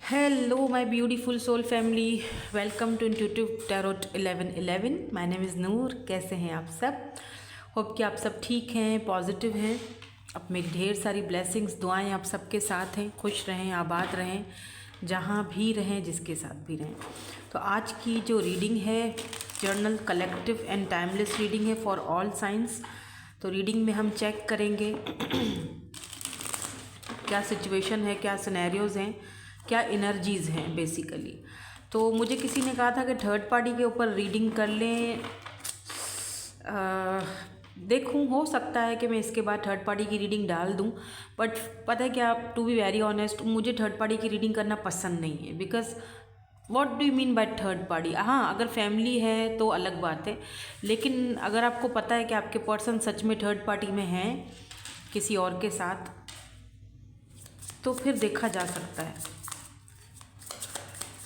Hello, my beautiful soul family. Welcome to Intuitive Tarot 1111. My name is नूर. कैसे हैं आप सब? होप कि आप सब ठीक हैं, पॉजिटिव हैं. अब मेरी ढेर सारी ब्लेसिंग्स, दुआएं आप सबके साथ हैं. खुश रहें, आबाद रहें, जहाँ भी रहें, जिसके साथ भी रहें. तो आज की जो रीडिंग है, journal collective and timeless reading है फॉर ऑल साइंस. तो रीडिंग में हम चेक करेंगे क्या सिचुएशन है, क्या सिनेरियोज़ हैं, क्या एनर्जीज़ हैं बेसिकली. तो मुझे किसी ने कहा था कि थर्ड पार्टी के ऊपर रीडिंग कर लें. देखूं, हो सकता है कि मैं इसके बाद थर्ड पार्टी की रीडिंग डाल दूं, बट पता है क्या, टू बी वेरी ऑनेस्ट, मुझे थर्ड पार्टी की रीडिंग करना पसंद नहीं है. Because what do you mean by third party? हाँ, अगर फैमिली है तो अलग बात है, लेकिन अगर आपको पता है कि आपके पर्सन सच में थर्ड पार्टी में हैं किसी और के साथ, तो फिर देखा जा सकता है.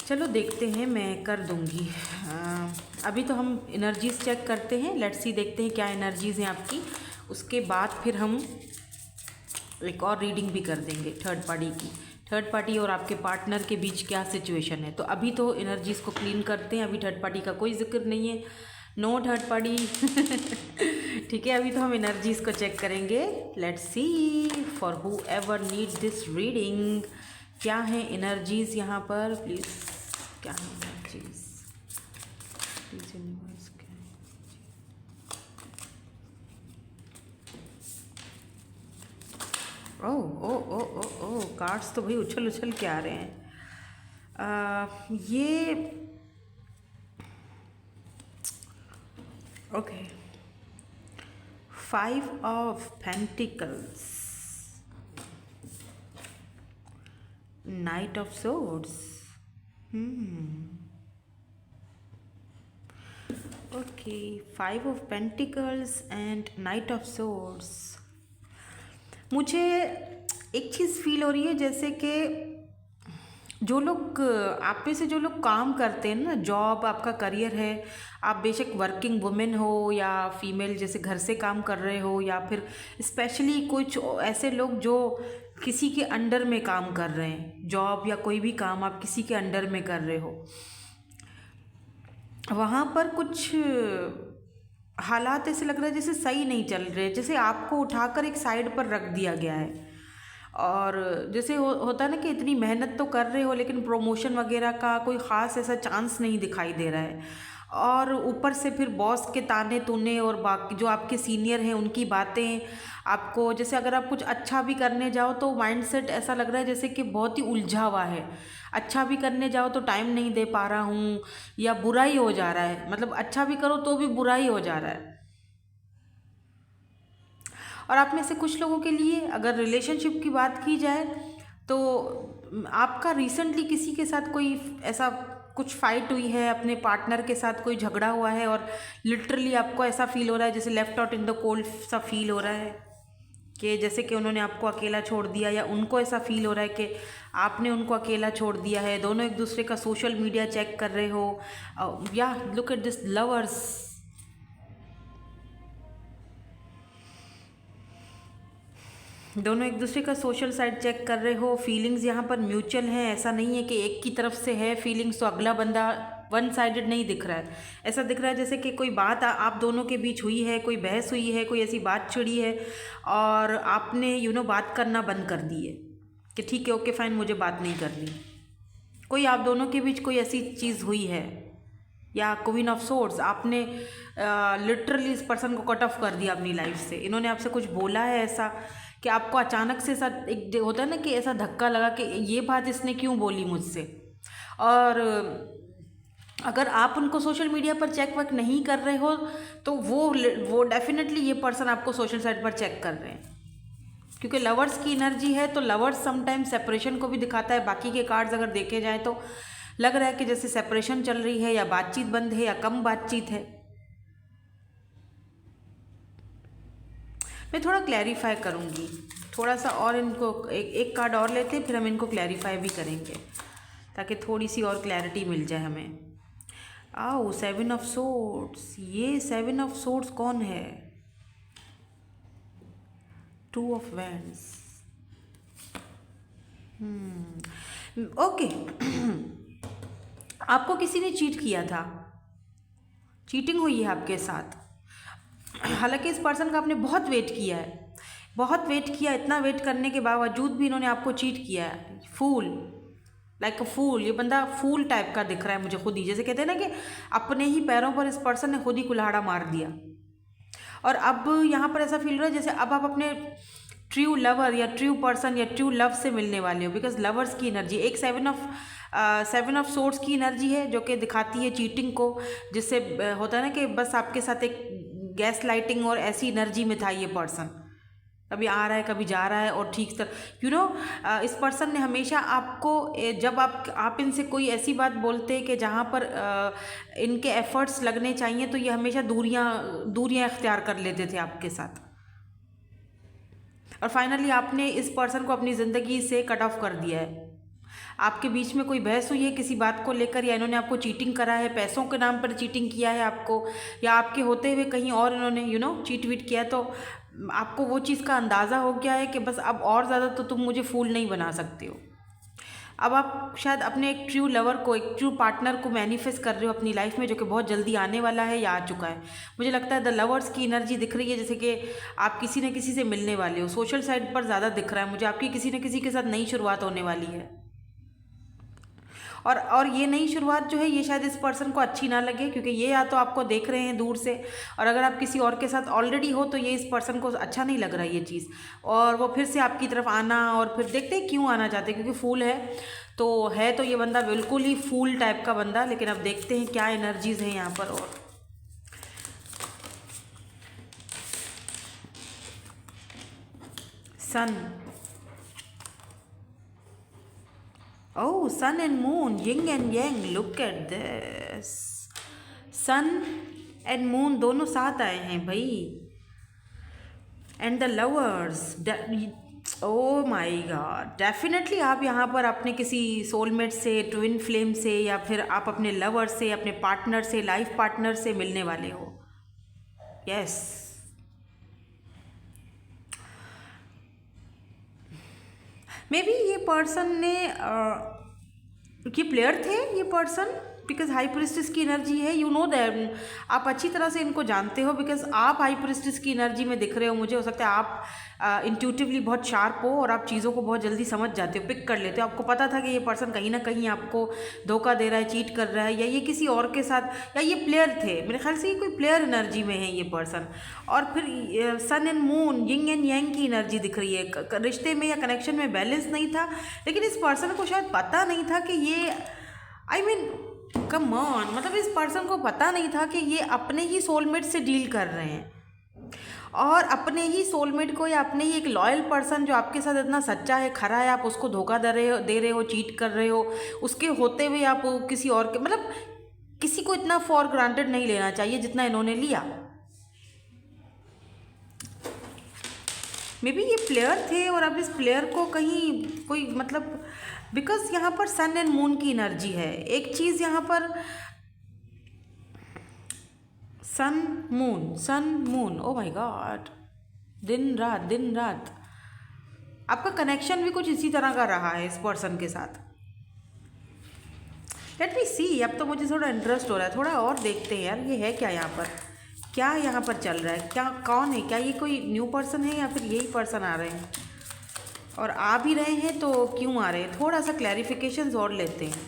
चलो देखते हैं, मैं कर दूंगी. अभी तो हम एनर्जीज़ चेक करते हैं. लेट्स सी, देखते हैं क्या एनर्जीज़ हैं आपकी. उसके बाद फिर हम एक और रीडिंग भी कर देंगे थर्ड पार्टी की. थर्ड पार्टी और आपके पार्टनर के बीच क्या सिचुएशन है. तो अभी तो एनर्जीज़ को क्लीन करते हैं. अभी थर्ड पार्टी का कोई जिक्र नहीं है, नो थर्ड पार्टी. ठीक है, अभी तो हम एनर्जीज़ को चेक करेंगे. Let's see for who ever need this reading. क्या है एनर्जीज़ यहाँ पर, प्लीज़. क्या है एनर्जीज़ प्लीज़ यूनिवर्स. क्या है? ओह ओह ओह ओह ओह, कार्ड्स तो भाई उछल उछल के आ रहे हैं. ये okay. 5 of Pentacles, Knight of Swords. Okay, 5 of Pentacles and Knight of Swords. मुझे एक चीज़ फील हो रही है, जैसे कि जो लोग आप में से जो लोग काम करते हैं ना, जॉब आपका करियर है, आप बेशक वर्किंग वुमेन हो या फीमेल जैसे घर से काम कर रहे हो, या फिर स्पेशली कुछ ऐसे लोग जो किसी के अंडर में काम कर रहे हैं, जॉब या कोई भी काम आप किसी के अंडर में कर रहे हो, वहाँ पर कुछ हालात ऐसे लग रहा है जैसे सही नहीं चल रहे, जैसे आपको उठाकर एक साइड पर रख दिया गया है. और जैसे होता है ना कि इतनी मेहनत तो कर रहे हो, लेकिन प्रमोशन वगैरह का कोई ख़ास ऐसा चांस नहीं दिखाई दे रहा है. और ऊपर से फिर बॉस के ताने तूने और बाकी जो आपके सीनियर हैं उनकी बातें आपको, जैसे अगर आप कुछ अच्छा भी करने जाओ तो माइंडसेट ऐसा लग रहा है जैसे कि बहुत ही उलझा हुआ है. अच्छा भी करने जाओ तो टाइम नहीं दे पा रहा हूँ, या बुरा ही हो जा रहा है. मतलब अच्छा भी करो तो भी बुरा ही हो जा रहा है. और आप में से कुछ लोगों के लिए अगर रिलेशनशिप की बात की जाए तो आपका रिसेंटली किसी के साथ कोई ऐसा कुछ फाइट हुई है, अपने पार्टनर के साथ कोई झगड़ा हुआ है, और लिटरली आपको ऐसा फील हो रहा है जैसे left out in the cold सा फील हो रहा है, कि जैसे कि उन्होंने आपको अकेला छोड़ दिया, या उनको ऐसा फील हो रहा है कि आपने उनको अकेला छोड़ दिया है. दोनों एक दूसरे का सोशल मीडिया चेक कर रहे हो, या लुक एट दिस लवर्स. दोनों एक दूसरे का सोशल साइड चेक कर रहे हो. फीलिंग्स यहाँ पर म्यूचुअल हैं. ऐसा नहीं है कि एक की तरफ से है फीलिंग्स तो अगला बंदा वन साइडेड नहीं दिख रहा है. ऐसा दिख रहा है जैसे कि कोई बात आप दोनों के बीच हुई है, कोई बहस हुई है, कोई ऐसी बात छिड़ी है, और आपने बात करना बंद कर दी है कि ठीक है, ओके फाइन, मुझे बात नहीं करनी. कोई आप दोनों के बीच कोई ऐसी चीज़ हुई है, या क्वीन ऑफ सोर्ड्स, आपने लिटरली इस पर्सन को कट ऑफ कर दिया अपनी लाइफ से. इन्होंने आपसे कुछ बोला है ऐसा कि आपको अचानक से ऐसा एक होता है ना कि ऐसा धक्का लगा कि ये बात इसने क्यों बोली मुझसे. और अगर आप उनको सोशल मीडिया पर चेक वक नहीं कर रहे हो तो वो डेफिनेटली ये पर्सन आपको सोशल साइट पर चेक कर रहे हैं, क्योंकि लवर्स की एनर्जी है. तो लवर्स समटाइम सेपरेशन को भी दिखाता है. बाकी के कार्ड्स अगर देखे जाएँ तो लग रहा है कि जैसे सेपरेशन चल रही है, या बातचीत बंद है, या कम बातचीत है. मैं थोड़ा क्लैरिफाई करूँगी, थोड़ा सा और इनको एक कार्ड और लेते हैं, फिर हम इनको क्लैरिफाई भी करेंगे ताकि थोड़ी सी और क्लैरिटी मिल जाए हमें. आओ, 7 of Swords. ये 7 of Swords कौन है? 2 of Wands. ओके। आपको किसी ने चीट किया था, चीटिंग हुई है आपके साथ। हालांकि इस पर्सन का आपने बहुत वेट किया है, बहुत वेट किया, इतना वेट करने के बावजूद भी इन्होंने आपको चीट किया है। फूल, लाइक अ फूल, ये बंदा फूल टाइप का दिख रहा है मुझे खुद ही, जैसे कहते हैं ना कि अपने ही पैरों पर इस पर्सन ने खुद ही कुल्हाड़ा मार दिया। और अब यहाँ पर ऐसा फील हो रहा है जैसे अब आप अपने ट्रू लवर या ट्रू पर्सन या ट्रू लव से मिलने वाले हो, बिकॉज लवर्स की एनर्जी, एक सेवन ऑफ सोर्ड्स की एनर्जी है जो कि दिखाती है चीटिंग को, जिससे होता है ना कि बस आपके साथ एक गैस लाइटिंग और ऐसी एनर्जी में था ये पर्सन, कभी आ रहा है कभी जा रहा है। और ठीक तरह इस पर्सन ने हमेशा आपको जब आप इनसे कोई ऐसी बात बोलते हैं कि जहाँ पर इनके एफर्ट्स लगने चाहिए, तो ये हमेशा दूरियाँ इख्तियार कर लेते थे आपके साथ। और फाइनली आपने इस पर्सन को अपनी ज़िंदगी से कट ऑफ कर दिया है। आपके बीच में कोई बहस हुई है किसी बात को लेकर, या इन्होंने आपको चीटिंग करा है, पैसों के नाम पर चीटिंग किया है आपको, या आपके होते हुए कहीं और इन्होंने चीट वीट किया, तो आपको वो चीज़ का अंदाज़ा हो गया है कि बस अब और ज़्यादा तो तुम मुझे फूल नहीं बना सकते हो। अब आप शायद अपने एक ट्रू लवर को, एक ट्रू पार्टनर को मैनिफेस्ट कर रहे हो अपनी लाइफ में, जो कि बहुत जल्दी आने वाला है या आ चुका है। मुझे लगता है द लवर्स की एनर्जी दिख रही है, जैसे कि आप किसी न किसी से मिलने वाले हो। सोशल साइड पर ज़्यादा दिख रहा है मुझे, आपकी किसी न किसी के साथ नई शुरुआत होने वाली है। और ये नई शुरुआत जो है ये शायद इस पर्सन को अच्छी ना लगे, क्योंकि ये या तो आपको देख रहे हैं दूर से, और अगर आप किसी और के साथ ऑलरेडी हो तो ये इस पर्सन को अच्छा नहीं लग रहा है ये चीज़, और वो फिर से आपकी तरफ आना, और फिर देखते हैं क्यों आना चाहते हैं, क्योंकि फूल है तो ये बंदा बिल्कुल ही फूल टाइप का बंदा। लेकिन अब देखते हैं क्या एनर्जीज़ हैं यहाँ पर। और सन, oh, sun and moon, yin and yang, look at this. Sun and moon दोनों साथ आए हैं भाई, and the lovers. Oh my God, definitely आप यहाँ पर अपने किसी सोलमेट से, ट्विन फ्लेम से, या फिर आप अपने लवर से, अपने पार्टनर से, लाइफ पार्टनर से मिलने वाले हो। यस, मे बी ये पर्सन ने ये प्लेयर थे, ये पर्सन, बिकॉज हाई प्रिस्टिस की एनर्जी है, यू नो दैट, आप अच्छी तरह से इनको जानते हो, बिकॉज आप हाई प्रिस्टिस की एनर्जी में दिख रहे हो मुझे। हो सकता है आप इंट्यूटिवली बहुत शार्प हो और आप चीज़ों को बहुत जल्दी समझ जाते हो, पिक कर लेते हो। आपको पता था कि ये पर्सन कहीं ना कहीं आपको धोखा दे रहा है, चीट कर रहा है, या ये किसी और के साथ, या ये प्लेयर थे। मेरे ख्याल से ये कोई प्लेयर एनर्जी में है ये पर्सन। और फिर sun and moon, yin and yang की एनर्जी दिख रही है। रिश्ते में या कनेक्शन में बैलेंस नहीं था, लेकिन इस पर्सन को शायद पता नहीं था कि ये, आई मीन कम ऑन, मतलब इस पर्सन को पता नहीं था कि ये अपने ही सोलमेट से डील कर रहे हैं, और अपने ही सोलमेट को, या अपने ही एक लॉयल पर्सन जो आपके साथ इतना सच्चा है, खरा है, आप उसको धोखा दे रहे हो, चीट कर रहे हो, उसके होते हुए आप किसी और के, मतलब किसी को इतना फॉर ग्रांटेड नहीं लेना चाहिए जितना इन्होंने लिया। मे बी ये प्लेयर थे, और अब इस प्लेयर को कहीं कोई, मतलब बिकॉज यहाँ पर सन एंड मून की एनर्जी है। एक चीज़ यहाँ पर sun moon, oh my God, दिन रात आपका कनेक्शन भी कुछ इसी तरह का रहा है इस पर्सन के साथ। लेट मी सी, अब तो मुझे थोड़ा इंटरेस्ट हो रहा है, थोड़ा और देखते हैं यार, ये है क्या यहाँ पर, क्या यहाँ पर चल रहा है, क्या कौन है, क्या ये कोई न्यू पर्सन है या फिर यही पर्सन आ रहे हैं, और आ भी रहे हैं तो क्यों आ रहे हैं, थोड़ा सा क्लैरिफिकेशंस और लेते हैं।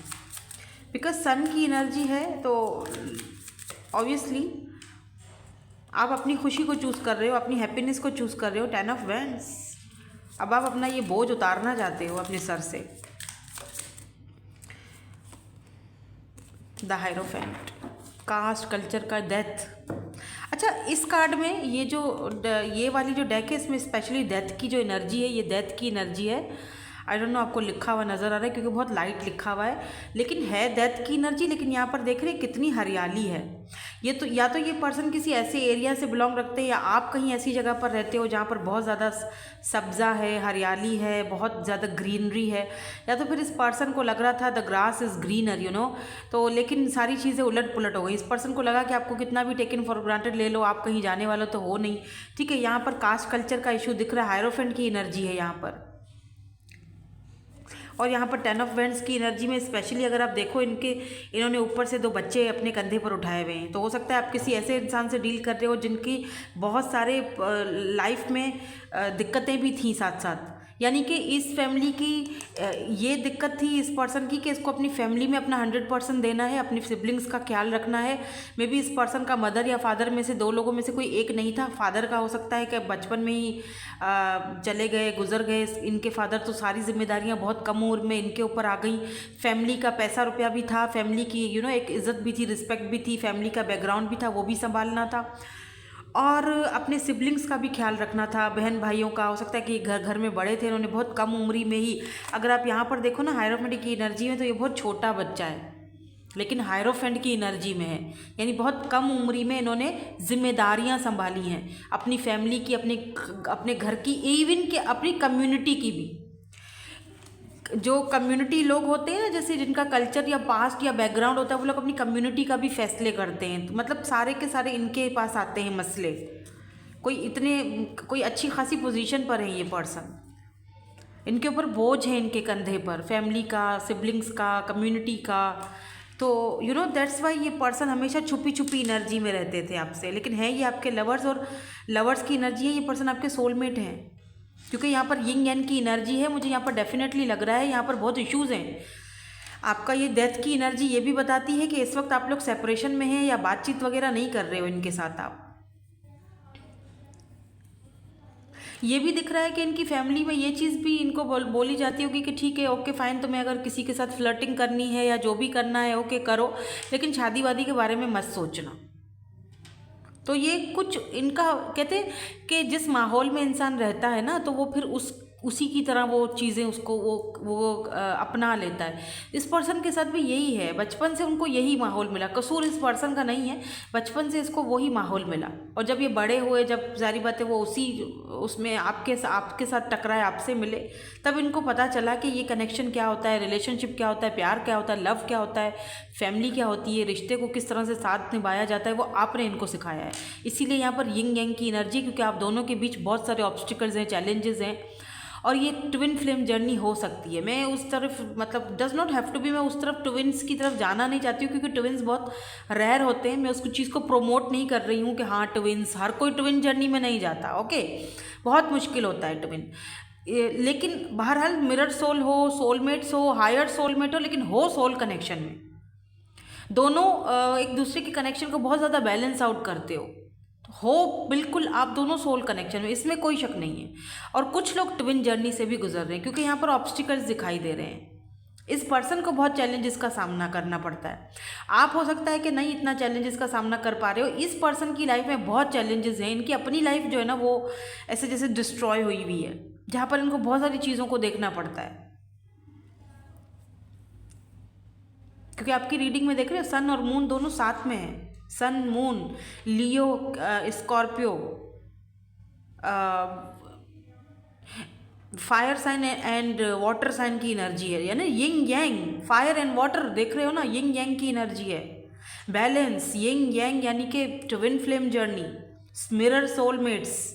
बिकॉज सन की एनर्जी है तो ऑब्वियसली आप अपनी खुशी को चूज़ कर रहे हो, अपनी हैप्पीनेस को चूज़ कर रहे हो। 10 ऑफ वैंड्स, अब आप अपना ये बोझ उतारना चाहते हो अपने सर से। द हायरोफेंट, कास्ट कल्चर का डेथ। अच्छा, इस कार्ड में ये वाली जो डेक है, इसमें स्पेशली डेथ की जो एनर्जी है, ये डेथ की एनर्जी है। आई डोंट नो आपको लिखा हुआ नज़र आ रहा है क्योंकि बहुत लाइट लिखा हुआ है, लेकिन है डेथ की एनर्जी। लेकिन यहाँ पर देख रहे हैं कितनी हरियाली है। ये तो या तो ये पर्सन किसी ऐसे एरिया से बिलोंग रखते हैं, या आप कहीं ऐसी जगह पर रहते हो जहाँ पर बहुत ज़्यादा सब्ज़ा है, हरियाली है, बहुत ज़्यादा ग्रीनरी है, या तो फिर इस पर्सन को लग रहा था the grass is greener, you know. तो लेकिन सारी चीज़ें उलट पुलट हो गई। इस पर्सन को लगा कि आपको कितना भी टेकन फॉर ग्रांटेड ले लो, आप कहीं जाने वाला तो हो नहीं। ठीक है, यहाँ पर कास्ट कल्चर का इशू दिख रहा है, हायरोफेंट की एनर्जी है यहाँ पर। और यहाँ पर 10 ऑफ वैंड्स की एनर्जी में स्पेशली अगर आप देखो इन्होंने ऊपर से 2 बच्चे अपने कंधे पर उठाए हुए हैं, तो हो सकता है आप किसी ऐसे इंसान से डील कर रहे हो जिनकी बहुत सारे लाइफ में दिक्कतें भी थी साथ साथ। यानी कि इस फैमिली की ये दिक्कत थी इस पर्सन की कि इसको अपनी फैमिली में अपना 100% देना है, अपनी सिबलिंग्स का ख्याल रखना है। मे बी इस पर्सन का मदर या फादर में से 2 लोगों में से कोई एक नहीं था। फादर का हो सकता है कि बचपन में ही चले गए, गुजर गए इनके फादर, तो सारी जिम्मेदारियां बहुत कम उम्र में इनके ऊपर आ गई। फैमिली का पैसा रुपया भी था, फैमिली की एक इज़्ज़त भी थी, रिस्पेक्ट भी थी, फैमिली का बैकग्राउंड भी था, वो भी संभालना था, और अपने सिबलिंग्स का भी ख्याल रखना था, बहन भाइयों का। हो सकता है कि घर में बड़े थे, इन्होंने बहुत कम उम्री में ही, अगर आप यहाँ पर देखो ना हायरोफेंट की एनर्जी में, तो ये बहुत छोटा बच्चा है लेकिन हायरोफेंट की एनर्जी में है, यानी बहुत कम उम्री में इन्होंने जिम्मेदारियां संभाली हैं अपनी फैमिली की, अपने घर की, इवन कि अपनी कम्युनिटी की भी। जो कम्युनिटी लोग होते हैं ना, जैसे जिनका कल्चर या पास्ट या बैकग्राउंड होता है, वो लोग अपनी कम्युनिटी का भी फैसले करते हैं, तो मतलब सारे के सारे इनके पास आते हैं मसले। कोई अच्छी खासी पोजीशन पर है ये पर्सन, इनके ऊपर बोझ है इनके कंधे पर, फैमिली का, सिबलिंग्स का, कम्युनिटी का। तो दैट्स वाई ये पर्सन हमेशा छुपी छुपी एनर्जी में रहते थे आपसे, लेकिन है ये आपके लवर्स, और लवर्स की एनर्जी है, ये पर्सन आपके सोलमेट हैं, क्योंकि यहाँ पर यिंग यांग की एनर्जी है। मुझे यहाँ पर डेफिनेटली लग रहा है यहाँ पर बहुत इश्यूज़ हैं। आपका ये डेथ की एनर्जी ये भी बताती है कि इस वक्त आप लोग सेपरेशन में हैं या बातचीत वगैरह नहीं कर रहे हो इनके साथ आप। ये भी दिख रहा है कि इनकी फैमिली में ये चीज़ भी इनको बोली जाती होगी कि ठीक है, ओके फाइन, तुम्हें अगर किसी के साथ फ्लर्टिंग करनी है या जो भी करना है ओके करो, लेकिन शादी वादी के बारे में मत सोचना। तो ये कुछ इनका कहते हैं कि जिस माहौल में इंसान रहता है ना, तो वो फिर उसी की तरह वो चीज़ें उसको वो अपना लेता है। इस पर्सन के साथ भी यही है, बचपन से उनको यही माहौल मिला। कसूर इस पर्सन का नहीं है, बचपन से इसको वही माहौल मिला, और जब ये बड़े हुए, जब जारी बात है वो उसमें आपके साथ टकराए, आपसे मिले, तब इनको पता चला कि ये कनेक्शन क्या होता है, रिलेशनशिप क्या होता है, प्यार क्या होता है, लव क्या होता है, फैमिली क्या होती है, रिश्ते को किस तरह से साथ निभाया जाता है, वो आपने इनको सिखाया है। इसीलिए यहाँ पर यिंग यांग की एनर्जी, क्योंकि आप दोनों के बीच बहुत सारे ऑब्स्टिकल्स हैं, चैलेंजेस हैं, और ये ट्विन फ्लेम जर्नी हो सकती है। मैं उस तरफ, मतलब does not have to be, मैं उस तरफ ट्विन्स की तरफ जाना नहीं चाहती हूँ, क्योंकि ट्विन्स बहुत रेयर होते हैं। मैं उसको चीज़ को प्रोमोट नहीं कर रही हूँ कि हाँ ट्विन्स, हर कोई ट्विन जर्नी में नहीं जाता, ओके, बहुत मुश्किल होता है ट्विन। लेकिन बहरहाल मिरर सोल हो, सोलमेट्स हो, हायर सोलमेट हो, लेकिन हो सोल कनेक्शन में, दोनों एक दूसरे के कनेक्शन को बहुत ज़्यादा बैलेंस आउट करते हो बिल्कुल आप दोनों सोल कनेक्शन में, इसमें कोई शक नहीं है। और कुछ लोग ट्विन जर्नी से भी गुजर रहे हैं, क्योंकि यहाँ पर ऑब्स्टिकल्स दिखाई दे रहे हैं। इस पर्सन को बहुत चैलेंजेस का सामना करना पड़ता है। आप हो सकता है कि नहीं इतना चैलेंजेस का सामना कर पा रहे हो, इस पर्सन की लाइफ में बहुत चैलेंजेस हैं। इनकी अपनी लाइफ जो है ना, वो ऐसे जैसे डिस्ट्रॉय हुई हुई है, जहाँ पर इनको बहुत सारी चीज़ों को देखना पड़ता है। क्योंकि आपकी रीडिंग में देख रहे हो सन और मून दोनों साथ में हैं, sun moon, Leo Scorpio, fire sign and water sign की एनर्जी है, यानी yin yang, fire and water देख रहे हो ना, यिंग यांग की एनर्जी है, बैलेंस, यिंग यांग, यानी कि twin flame journey, mirror soulmates.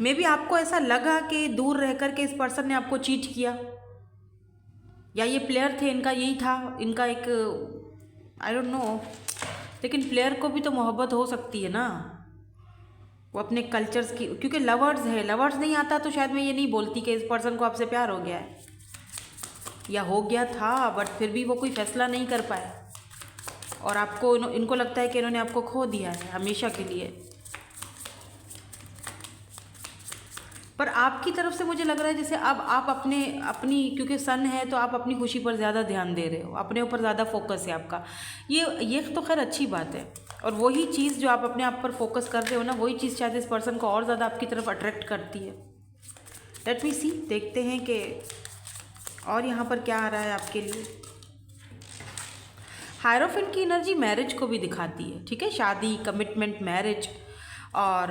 May be आपको ऐसा लगा कि दूर रह कर के इस पर्सन ने आपको चीट किया, या ये प्लेयर थे, इनका यही था, इनका एक आई डोंट नो, लेकिन प्लेयर को भी तो मोहब्बत हो सकती है ना, वो अपने कल्चर्स की, क्योंकि लवर्स है, लवर्स नहीं आता तो शायद मैं ये नहीं बोलती कि इस पर्सन को आपसे प्यार हो गया है, या हो गया था, बट फिर भी वो कोई फैसला नहीं कर पाए, और आपको इनको लगता है कि इन्होंने आपको खो दिया है हमेशा के लिए। पर आपकी तरफ से मुझे लग रहा है जैसे अब आप अपनी क्योंकि सन है तो आप अपनी खुशी पर ज़्यादा ध्यान दे रहे हो, अपने ऊपर ज़्यादा फोकस है आपका। ये तो खैर अच्छी बात है, और वही चीज़ जो आप अपने आप पर फोकस कर रहे हो ना, वही चीज़ शायद इस पर्सन को और ज़्यादा आपकी तरफ अट्रैक्ट करती है। लेट मी सी, देखते हैं कि और यहाँ पर क्या आ रहा है आपके लिए। हायरोफेंट की एनर्जी मैरिज को भी दिखाती है, ठीक है, शादी, कमिटमेंट, मैरिज। और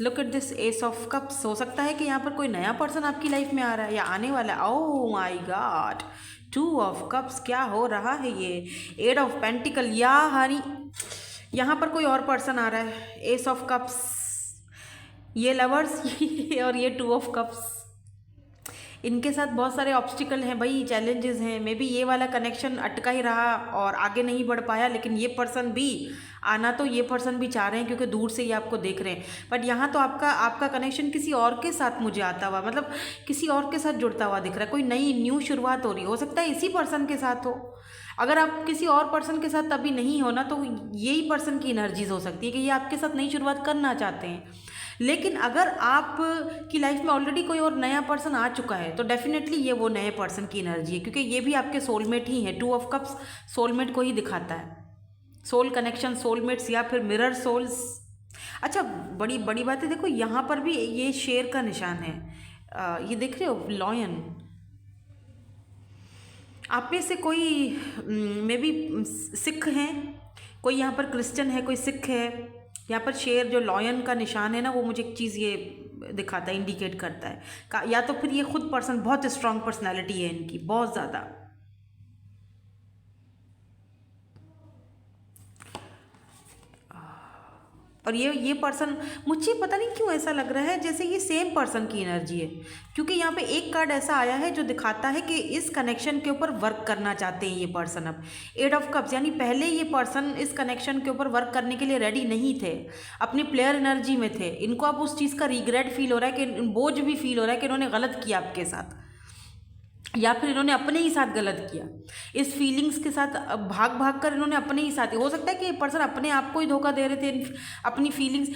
look at this S of cups, हो सकता है कि यहाँ पर कोई नया पर्सन आपकी लाइफ में आ रहा है या आने वाला है। Oh my God, 2 of cups, क्या हो रहा है ये, 8 ऑफ पेंटिकल, या हनी यहाँ पर कोई और पर्सन आ रहा है। एस ऑफ कप्स, ये लवर्स और ये टू ऑफ कप्स, इनके साथ बहुत सारे ऑब्स्टिकल हैं भाई, चैलेंजेस हैं। मे बी ये वाला कनेक्शन अटका ही रहा और आगे नहीं बढ़ पाया, लेकिन ये पर्सन भी आना तो ये पर्सन भी चाह रहे हैं क्योंकि दूर से ये आपको देख रहे हैं। बट यहाँ तो आपका आपका कनेक्शन किसी और के साथ मुझे आता हुआ, मतलब किसी और के साथ जुड़ता हुआ दिख रहा है। कोई नई न्यू शुरुआत हो रही हो सकता है इसी पर्सन के साथ हो। अगर आप किसी और पर्सन के साथ तभी नहीं हो ना, तो यही पर्सन की एनर्जीज हो सकती है कि ये आपके साथ नई शुरुआत करना चाहते हैं। लेकिन अगर आप की लाइफ में ऑलरेडी कोई और नया पर्सन आ चुका है तो डेफिनेटली ये वो नए पर्सन की एनर्जी है, क्योंकि ये भी आपके सोलमेट ही है। टू ऑफ कप्स सोलमेट को ही दिखाता है, सोल कनेक्शन, सोलमेट्स या फिर मिरर सोल्स। अच्छा, बड़ी बड़ी बात है, देखो यहाँ पर भी ये शेर का निशान है। ये देख रहे हो लॉयन। आप में से कोई मे बी सिख हैं, कोई यहाँ पर क्रिश्चियन है, कोई सिख है। यहाँ पर शेर जो लॉयन का निशान है ना, वो मुझे एक चीज़ ये दिखाता है, इंडिकेट करता है या तो फिर ये खुद पर्सन बहुत स्ट्रांग पर्सनैलिटी है इनकी, बहुत ज़्यादा। और ये पर्सन, मुझे पता नहीं क्यों ऐसा लग रहा है जैसे ये सेम पर्सन की एनर्जी है, क्योंकि यहाँ पे एक कार्ड ऐसा आया है जो दिखाता है कि इस कनेक्शन के ऊपर वर्क करना चाहते हैं ये पर्सन अब। एट ऑफ कप्स, यानी पहले ये पर्सन इस कनेक्शन के ऊपर वर्क करने के लिए रेडी नहीं थे, अपनी प्लेयर एनर्जी में थे। इनको अब उस चीज़ का रिग्रेट फील हो रहा है, कि बोझ भी फील हो रहा है कि इन्होंने गलत किया आपके साथ, या फिर इन्होंने अपने ही साथ गलत किया। इस फीलिंग्स के साथ भाग भाग कर इन्होंने अपने ही साथ, हो सकता है कि ये पर्सन अपने आप को ही धोखा दे रहे थे, अपनी फीलिंग्स।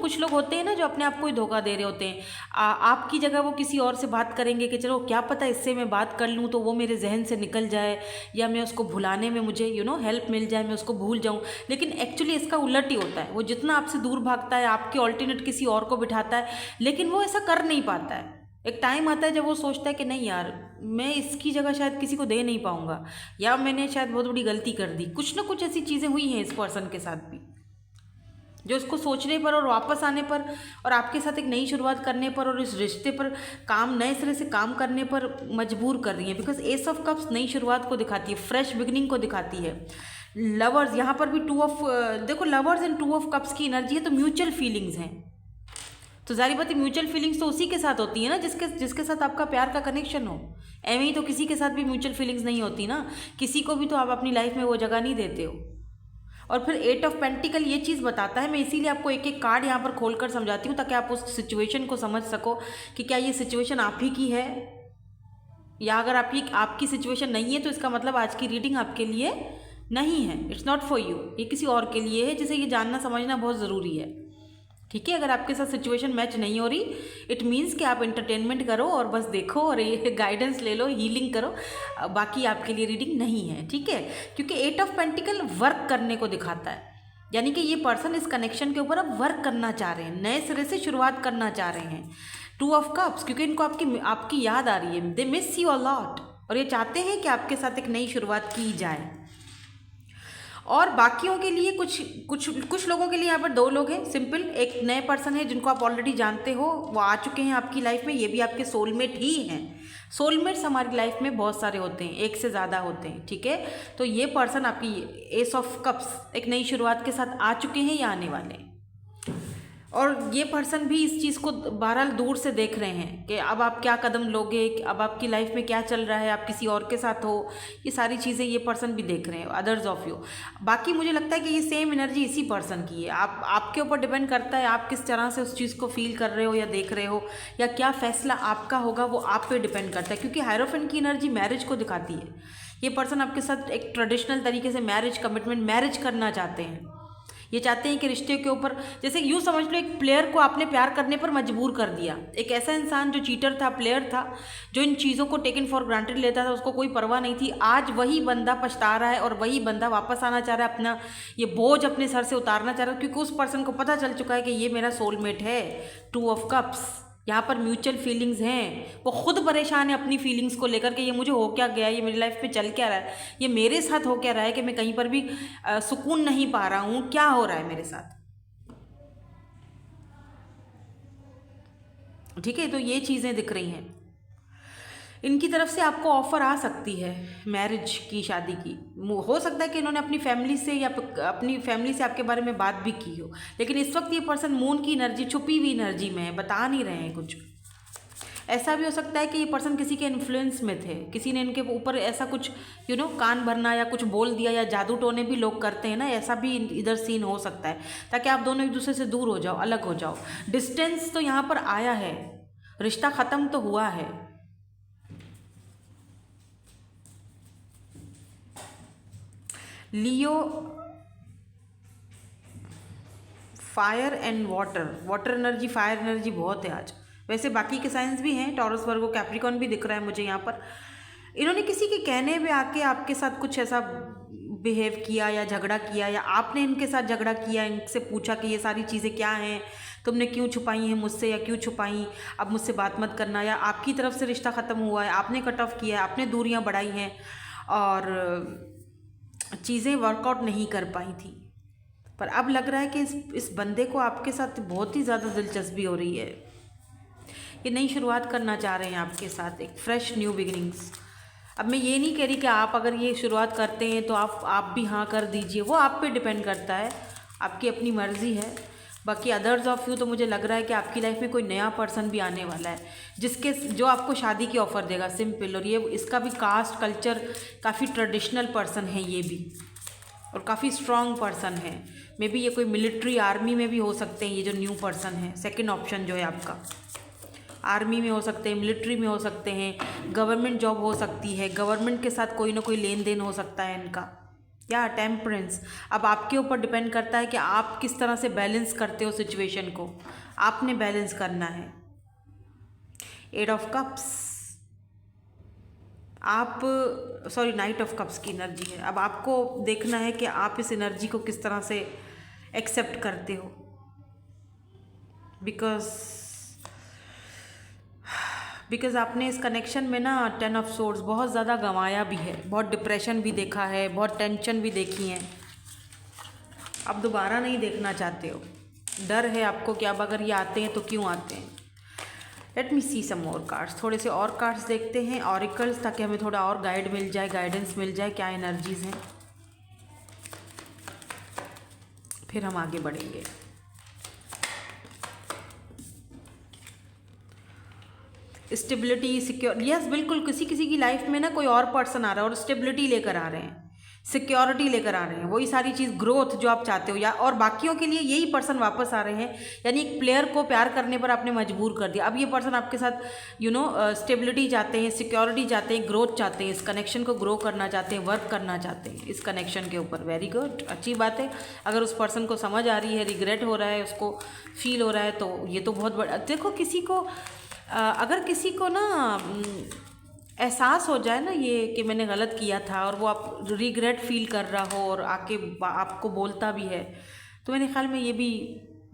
कुछ लोग होते हैं ना जो अपने आप को ही धोखा दे रहे होते हैं। आपकी जगह वो किसी और से बात करेंगे कि चलो क्या पता इससे मैं बात कर लूँ तो वो मेरे जहन से निकल जाए, या मैं उसको भुलाने में मुझे हेल्प मिल जाए, मैं उसको भूल जाऊँ। लेकिन एक्चुअली इसका उलट ही होता है, वो जितना आपसे दूर भागता है, आपके ऑल्टरनेट किसी और को बिठाता है, लेकिन वो ऐसा कर नहीं पाता है। एक टाइम आता है जब वो सोचता है कि नहीं यार, मैं इसकी जगह शायद किसी को दे नहीं पाऊंगा, या मैंने शायद बहुत बड़ी गलती कर दी। कुछ ना कुछ ऐसी चीज़ें हुई हैं इस पर्सन के साथ भी, जो इसको सोचने पर और वापस आने पर और आपके साथ एक नई शुरुआत करने पर और इस रिश्ते पर काम नए सिरे से काम करने पर मजबूर कर रही है। बिकॉज एस ऑफ कप्स नई शुरुआत को दिखाती है, फ्रेश बिगनिंग को दिखाती है। लवर्स, यहाँ पर भी टू ऑफ, देखो lovers and two of cups की एनर्जी है, तो म्यूचुअल फीलिंग्स हैं। तो जारी बात है, म्यूचुअल फीलिंग्स तो उसी के साथ होती है ना जिसके साथ आपका प्यार का कनेक्शन हो। एवं ही तो किसी के साथ भी म्यूचुअल फीलिंग्स नहीं होती ना, किसी को भी तो आप अपनी लाइफ में वो जगह नहीं देते हो। और फिर एट ऑफ पेंटिकल ये चीज़ बताता है, मैं इसीलिए आपको एक एक कार्ड यहाँ पर खोलकर समझाती हूँ ताकि आप उस सिचुएशन को समझ सको कि क्या ये सिचुएशन आप ही की है, या अगर आपकी सिचुएशन नहीं है तो इसका मतलब आज की रीडिंग आपके लिए नहीं है। इट्स नॉट फॉर यू, ये किसी और के लिए है, जिसे ये जानना समझना बहुत ज़रूरी है। ठीक है, अगर आपके साथ सिचुएशन मैच नहीं हो रही, इट मीन्स कि आप एंटरटेनमेंट करो और बस देखो और ये गाइडेंस ले लो, हीलिंग करो, बाकी आपके लिए रीडिंग नहीं है। ठीक है, क्योंकि एट ऑफ पेंटिकल वर्क करने को दिखाता है, यानी कि ये पर्सन इस कनेक्शन के ऊपर अब वर्क करना चाह रहे हैं, नए सिरे से शुरुआत करना चाह रहे हैं। टू ऑफ कप्स, क्योंकि इनको आपकी याद आ रही है, they miss you a lot, और ये चाहते हैं कि आपके साथ एक नई शुरुआत की जाए। और बाकियों के लिए कुछ लोगों के लिए यहाँ पर दो लोग हैं सिंपल। एक नए पर्सन है जिनको आप ऑलरेडी जानते हो, वो आ चुके हैं आपकी लाइफ में, ये भी आपके सोलमेट ही हैं। सोलमेट्स हमारी लाइफ में बहुत सारे होते हैं, एक से ज़्यादा होते हैं। ठीक है, तो ये पर्सन आपकी एस ऑफ कप्स एक नई शुरुआत के साथ आ चुके हैं या आने वाले हैं। और ये पर्सन भी इस चीज़ को बहरहाल दूर से देख रहे हैं कि अब आप क्या कदम लोगे, अब आपकी लाइफ में क्या चल रहा है, आप किसी और के साथ हो, ये सारी चीज़ें ये पर्सन भी देख रहे हैं, अदर्स ऑफ यू। बाकी मुझे लगता है कि ये सेम एनर्जी इसी पर्सन की है। आपके ऊपर डिपेंड करता है आप किस तरह से उस चीज़ को फील कर रहे हो या देख रहे हो, या क्या फैसला आपका होगा वो आप पे डिपेंड करता है। क्योंकि हायरोफेंट की एनर्जी मैरिज को दिखाती है। ये पर्सन आपके साथ एक ट्रेडिशनल तरीके से मैरिज कमिटमेंट मैरिज करना चाहते हैं। ये चाहते हैं कि रिश्ते के ऊपर, जैसे यूँ समझ लो एक प्लेयर को आपने प्यार करने पर मजबूर कर दिया। एक ऐसा इंसान जो चीटर था, प्लेयर था, जो इन चीज़ों को टेकन फॉर ग्रांटेड लेता था, उसको कोई परवाह नहीं थी। आज वही बंदा पछता रहा है और वही बंदा वापस आना चाह रहा है, अपना ये बोझ अपने सर से उतारना चाह रहा है, क्योंकि उस पर्सन को पता चल चुका है कि ये मेरा सोलमेट है। टू ऑफ कप्स, यहाँ पर म्यूचुअल फीलिंग्स हैं। वो खुद परेशान है अपनी फीलिंग्स को लेकर के, ये मुझे हो क्या गया, ये मेरी लाइफ में चल क्या रहा है, ये मेरे साथ हो क्या रहा है कि मैं कहीं पर भी सुकून नहीं पा रहा हूँ, क्या हो रहा है मेरे साथ। ठीक है, तो ये चीज़ें दिख रही हैं। इनकी तरफ से आपको ऑफ़र आ सकती है मैरिज की, शादी की। हो सकता है कि इन्होंने अपनी फैमिली से या अपनी फैमिली से आपके बारे में बात भी की हो, लेकिन इस वक्त ये पर्सन मून की एनर्जी, छुपी हुई एनर्जी में है, बता नहीं रहे हैं कुछ। ऐसा भी हो सकता है कि ये पर्सन किसी के इन्फ्लुएंस में थे, किसी ने इनके ऊपर ऐसा कुछ कान भरना या कुछ बोल दिया, या जादू टोने भी लोग करते हैं ना, ऐसा भी इधर सीन हो सकता है, ताकि आप दोनों एक दूसरे से दूर हो जाओ, अलग हो जाओ। डिस्टेंस तो यहाँ पर आया है, रिश्ता ख़त्म तो हुआ है। Leo fire and water energy, fire energy बहुत है आज। वैसे बाकी के साइंस भी हैं, टॉरस, वर्गो, कैप्रिकॉन भी दिख रहा है मुझे यहाँ पर। इन्होंने किसी के कहने पे आके आपके साथ कुछ ऐसा बिहेव किया या झगड़ा किया, या आपने इनके साथ झगड़ा किया, इनसे पूछा कि ये सारी चीज़ें क्या हैं, तुमने क्यों छुपाई हैं मुझसे, या क्यों छुपाई, अब मुझसे बात मत करना, या आपकी तरफ से रिश्ता ख़त्म हुआ है, आपने कट ऑफ किया है, आपने दूरियां बढ़ाई हैं और चीज़ें वर्कआउट नहीं कर पाई थी। पर अब लग रहा है कि इस बंदे को आपके साथ बहुत ही ज़्यादा दिलचस्पी हो रही है। ये नई शुरुआत करना चाह रहे हैं आपके साथ, एक फ्रेश न्यू बिगिनिंग्स। अब मैं ये नहीं कह रही कि आप अगर ये शुरुआत करते हैं तो आप भी हाँ कर दीजिए, वो आप पे डिपेंड करता है, आपकी अपनी मर्ज़ी है। बाकी अदर्स ऑफ यू तो मुझे लग रहा है कि आपकी लाइफ में कोई नया पर्सन भी आने वाला है, जो आपको शादी की ऑफ़र देगा, सिंपल। और ये इसका भी कास्ट कल्चर काफ़ी ट्रेडिशनल पर्सन है ये भी, और काफ़ी स्ट्रॉन्ग पर्सन है। मे बी ये कोई मिलिट्री, आर्मी में भी हो सकते हैं ये जो न्यू पर्सन है। सेकंड ऑप्शन जो है आपका, आर्मी में हो सकते हैं, मिलिट्री में हो सकते हैं, गवर्नमेंट जॉब हो सकती है, गवर्नमेंट के साथ कोई ना कोई लेन देन हो सकता है इनका, या टेम्परेंस। अब आपके ऊपर डिपेंड करता है कि आप किस तरह से बैलेंस करते हो सिचुएशन को, आपने बैलेंस करना है। 8 of cups, night of cups की एनर्जी है। अब आपको देखना है कि आप इस एनर्जी को किस तरह से एक्सेप्ट करते हो, बिकॉज आपने इस कनेक्शन में ना 10 ऑफ सोर्ड्स बहुत ज़्यादा गंवाया भी है, बहुत डिप्रेशन भी देखा है, बहुत टेंशन भी देखी है। अब दोबारा नहीं देखना चाहते हो, डर है आपको कि अब अगर ये आते हैं तो क्यों आते हैं। लेट मी सी सम मोर कार्ड्स, थोड़े से और कार्ड्स देखते हैं, ऑरिकल्स, ताकि हमें थोड़ा और गाइड मिल जाए, गाइडेंस मिल जाए, क्या एनर्जीज हैं, फिर हम आगे बढ़ेंगे। स्टेबिलिटी, सिक्योर, यस बिल्कुल, किसी की लाइफ में ना कोई और पर्सन आ रहा है और स्टेबिलिटी लेकर आ रहे हैं, सिक्योरिटी लेकर आ रहे हैं, वही सारी चीज़, ग्रोथ जो आप चाहते हो। या और बाकियों के लिए यही पर्सन वापस आ रहे हैं, यानी एक प्लेयर को प्यार करने पर आपने मजबूर कर दिया। अब ये पर्सन आपके साथ स्टेबिलिटी चाहते हैं, सिक्योरिटी चाहते हैं, ग्रोथ चाहते हैं, इस कनेक्शन को ग्रो करना चाहते हैं, वर्क करना चाहते हैं इस कनेक्शन के ऊपर। वेरी गुड, अच्छी बात है। अगर उस पर्सन को समझ आ रही है, रिग्रेट हो रहा है, उसको फील हो रहा है, तो ये तो बहुत बड़ा। देखो, किसी को अगर किसी को ना एहसास हो जाए ना ये कि मैंने गलत किया था, और वो आप रिग्रेट फील कर रहा हो और आके आपको बोलता भी है, तो मेरे ख्याल में ये भी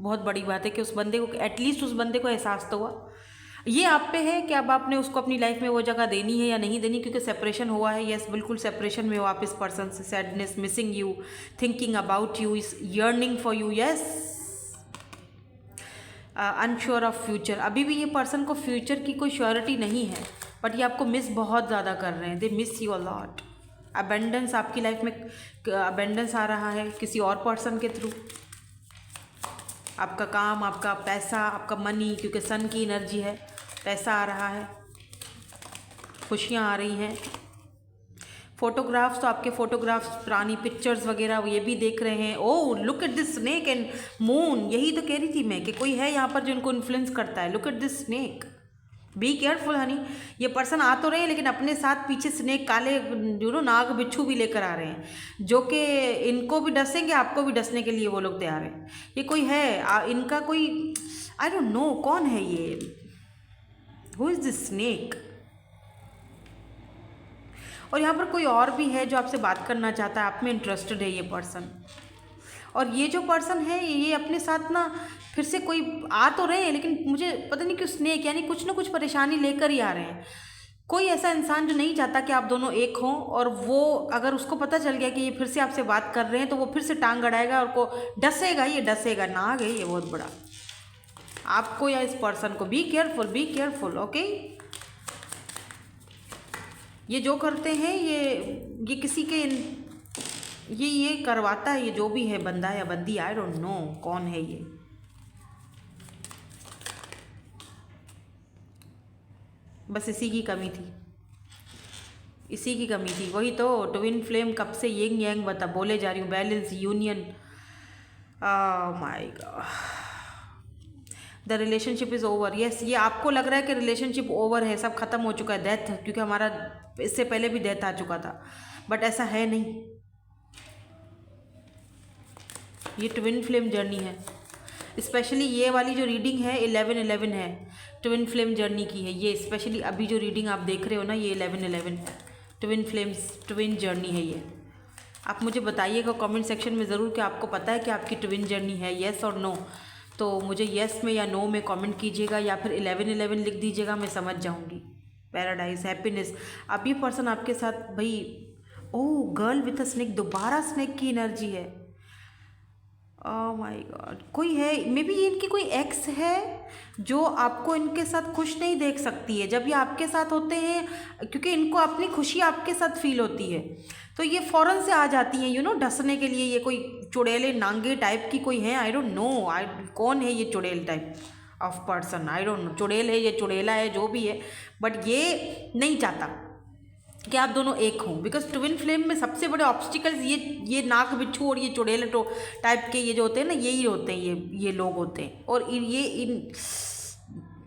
बहुत बड़ी बात है कि उस बंदे को, एटलीस्ट उस बंदे को एहसास तो हुआ। ये आप पे है कि अब आपने उसको अपनी लाइफ में वो जगह देनी है या नहीं देनी, क्योंकि सेपरेशन हुआ है। यस, बिल्कुल सेपरेशन में हो आप इस पर्सन से, sadness, missing you, thinking about you, is yearning for you. Yes, unsure of future, अभी भी ये पर्सन को फ्यूचर की कोई श्योरिटी नहीं है, बट ये आपको मिस बहुत ज़्यादा कर रहे हैं, they miss you a lot. Abundance, आपकी लाइफ में अबेंडेंस आ रहा है किसी और पर्सन के थ्रू, आपका काम, आपका पैसा, आपका मनी, क्योंकि सन की एनर्जी है, पैसा आ रहा है, खुशियाँ आ रही हैं। फोटोग्राफ्स, तो आपके फोटोग्राफ्स, पुरानी पिक्चर्स वगैरह ये भी देख रहे हैं। Oh, look at this snake and moon, यही तो कह रही थी मैं कि कोई है यहाँ पर जो इनको इन्फ्लुएंस करता है। Look at this snake, be careful Honey. ये पर्सन आ तो रहे हैं, लेकिन अपने साथ पीछे स्नेक, काले नाग, बिच्छू भी लेकर आ रहे हैं, जो कि इनको भी डसेंगे, आपको भी डसने के लिए वो लोग तैयार हैं। ये कोई है, इनका कोई, आई डोंट नो कौन है ये, हु इज़ दिस स्नेक। और यहाँ पर कोई और भी है जो आपसे बात करना चाहता है, आप में इंटरेस्टेड है ये पर्सन। और ये जो पर्सन है ये अपने साथ ना फिर से कोई आ तो रहे हैं, लेकिन मुझे पता नहीं क्यों स्नेक, यानी कुछ ना कुछ परेशानी लेकर ही आ रहे हैं। कोई ऐसा इंसान जो नहीं चाहता कि आप दोनों एक हों, और वो अगर उसको पता चल गया कि ये फिर से आपसे बात कर रहे हैं, तो वो फिर से टांग अड़ाएगा और को डसेगा, ये डसेगा। नाग है ये बहुत बड़ा, आपको या इस पर्सन को। Be careful, be careful, okay. ये जो करते हैं ये किसी के ये करवाता है, ये जो भी है, बंदा या बंदी, आई डोंट नो कौन है ये। बस इसी की कमी थी, इसी की कमी थी। वही तो ट्विन फ्लेम कब से यंग यांग बता बोले जा रही हूँ, balance union. My God, the relationship is over. Yes, ये आपको लग रहा है कि रिलेशनशिप ओवर है, सब खत्म हो चुका है, डेथ, क्योंकि हमारा इससे पहले भी डेथ आ चुका था, बट ऐसा है नहीं। ये ट्विन फ्लेम जर्नी है, स्पेशली ये वाली जो रीडिंग है 11-11 है, ट्विन फ्लेम जर्नी की है ये। स्पेशली अभी जो रीडिंग आप देख रहे हो ना, ये 11-11 है, ट्विन फ्लेम्स, ट्विन जर्नी है ये। आप मुझे बताइएगा कमेंट सेक्शन में ज़रूर कि आपको पता है कि आपकी ट्विन जर्नी है, येस और नो। तो मुझे येस में या नो में कमेंट कीजिएगा, या फिर 11-11 लिख दीजिएगा, मैं समझ जाऊँगी। Paradise, happiness. अब ये पर्सन आपके साथ भाई, ओह गर्ल विथ अ स्नेक, दोबारा स्नेक की एनर्जी है। ओह माय गॉड, कोई है, मे बी ये इनकी कोई एक्स है जो आपको इनके साथ खुश नहीं देख सकती है जब ये आपके साथ होते हैं, क्योंकि इनको अपनी खुशी आपके साथ फील होती है, तो ये फ़ौरन से आ जाती हैं, यू नो, डसने के लिए। ये कोई चुड़ैले नांगे टाइप की कोई है, आई डोंट नो, कौन है ये चुड़ैल type of person, I don't know, चुड़ैल है, ये चुड़ैला है, जो भी है, बट ये नहीं चाहता कि आप दोनों एक हों। बिकॉज ट्विन फ्लेम में सबसे बड़े ऑब्स्टिकल्स ये नाग बिच्छू और ये चुड़ैल टाइप के ये जो होते हैं ना, यही होते हैं, ये लोग होते हैं। और इन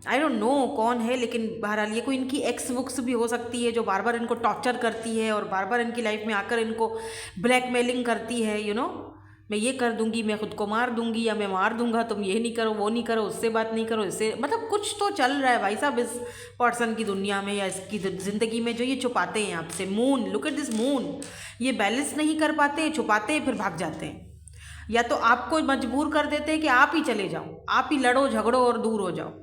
आई डोंट नो कौन है, लेकिन बहरहाल ये कोई इनकी एक्स वुक्स भी हो सकती है जो बार बार इनको टॉर्चर करती है और बार बार इनकी लाइफ में आकर इनको ब्लैकमेलिंग करती है, यू नो, मैं ये कर दूंगी, मैं खुद को मार दूंगी, या मैं मार दूंगा, तुम ये नहीं करो, वो नहीं करो, उससे बात नहीं करो, इससे, मतलब कुछ तो चल रहा है भाई साहब इस पर्सन की दुनिया में या इसकी ज़िंदगी में, जो ये छुपाते हैं आपसे। Moon, look at this moon, ये बैलेंस नहीं कर पाते हैं, छुपाते हैं, फिर भाग जाते हैं, या तो आपको मजबूर कर देते हैं कि आप ही चले जाओ, आप ही लड़ो झगड़ो और दूर हो जाओ।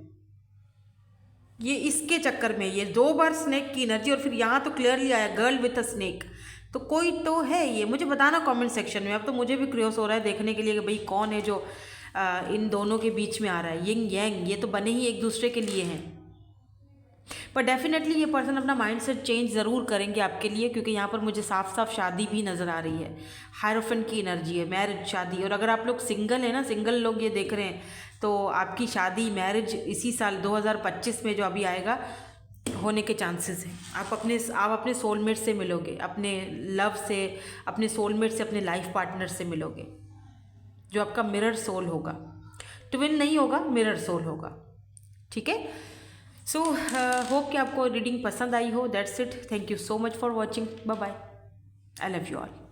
ये इसके चक्कर में ये 2 बार स्नेक की एनर्जी, और फिर यहाँ तो क्लियरली आया गर्ल विथ अ स्नेक, तो कोई तो है ये। मुझे बताना कमेंट सेक्शन में, अब तो मुझे भी क्रियोस हो रहा है देखने के लिए कि भाई कौन है जो इन दोनों के बीच में आ रहा है। यिंग यांग, ये तो बने ही एक दूसरे के लिए हैं, पर डेफिनेटली ये पर्सन अपना माइंडसेट चेंज ज़रूर करेंगे आपके लिए, क्योंकि यहाँ पर मुझे साफ साफ शादी भी नज़र आ रही है, हायरोफेंट की एनर्जी है, मैरिज, शादी। और अगर आप लोग सिंगल हैं ना, सिंगल लोग ये देख रहे हैं, तो आपकी शादी, मैरिज इसी साल 2025 में जो अभी आएगा होने के चांसेस हैं। आप अपने सोलमेट से मिलोगे, अपने लव से, अपने सोलमेट से, अपने लाइफ पार्टनर से मिलोगे, जो आपका मिरर सोल होगा। ट्विन नहीं होगा, मिरर सोल होगा, ठीक है। सो होप कि आपको रीडिंग पसंद आई हो। That's it, thank you so much for watching, bye bye, I love you all.